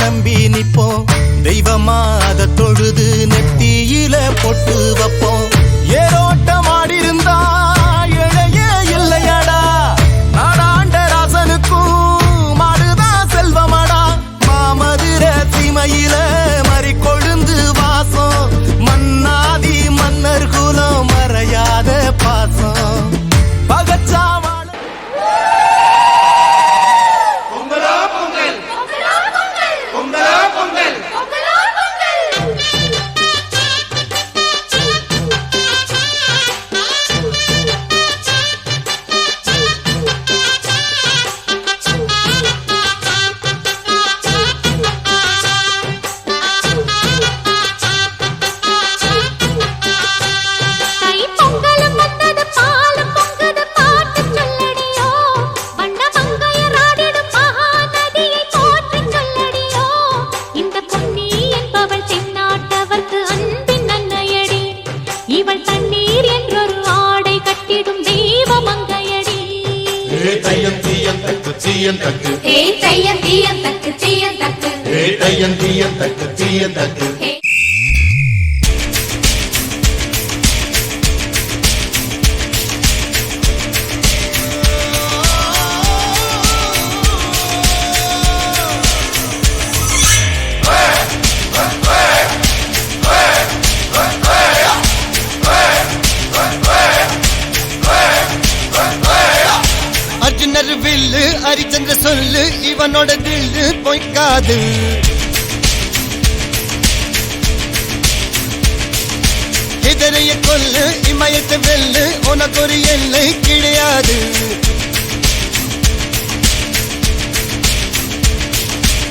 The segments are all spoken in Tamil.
நம்பி நிப்போம். தெய்வமா அத தொழுது நெத்தியில பொட்டு வைப்போம். ஏரோட்டமாடிருந்தா இழைய இல்லையடா, நாடாண்ட ராசனுக்கும் மாடுதான் செல்வமடா. மாமதுர சீமையில மறி கொழுந்து வாசம், மன்னாதி மன்னர் குலம் மறையாத பாசம். பகச்சாவாழ வில்லு ஹரிச்சந்திர சொல்லு, இவனோட தில்லு பொய்க்காது. இதரைய கொல்லு, இமயத்தை வெல்லு, உனக்கு ஒரு எல்லை கிடையாது.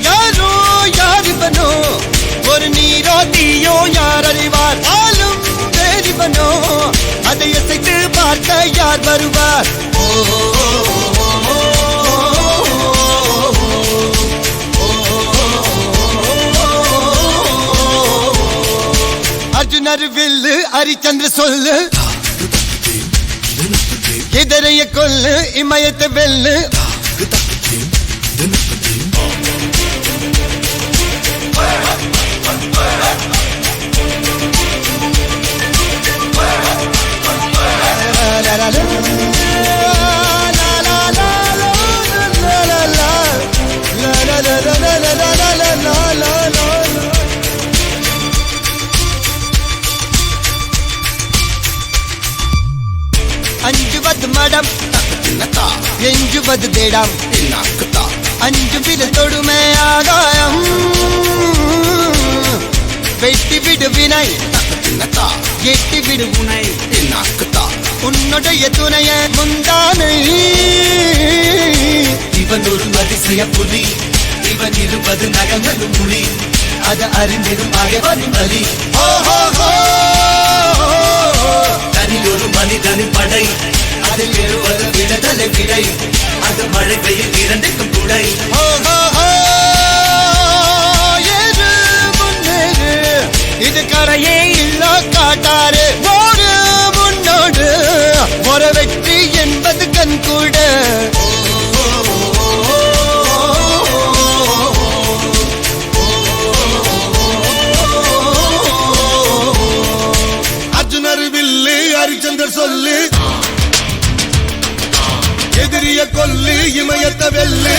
யாரோ யார் இவனோ, ஒரு நீரோ தீயோ யார் அறிவார். ஆளும் வேறிவனோ, அதை அசைத்து பார்க்க யார் வருவார். அர்ஜுனர் வில்லு ஹரிச்சந்திர சொல்லு, இதரைய கொல்லு, இமயத்தை வெல்லு. அஞ்சுவது மடம், எஞ்சுவது தேடம், அஞ்சு வித தொடுமை ஆகாயம். வெட்டி விடு வினை, எட்டி விடு உனை, உன்னுடைய துணைய முந்தானை. இவன் ஒரு அதிசய புலி, இவன் இருப்பது நகங்களும் புலி, அது அறிந்திடும் ஆகவரும் பலி. தனில் ஒரு மனிதனின் படை, அதில் எழுவது விடுதலை விடை, அது மழை பெய்யும் இரண்டுக்கும் குடை. இது கரையே இல்ல காட்டாரு, ஓடு முன்னோடு, ஒரு வெற்றி என்பது கண் கூட. அர்ஜுனர் வில்லு ஹரிச்சந்தர் சொல்லு, எதிரிய கொல்லு, இமயத்தை வெல்லு.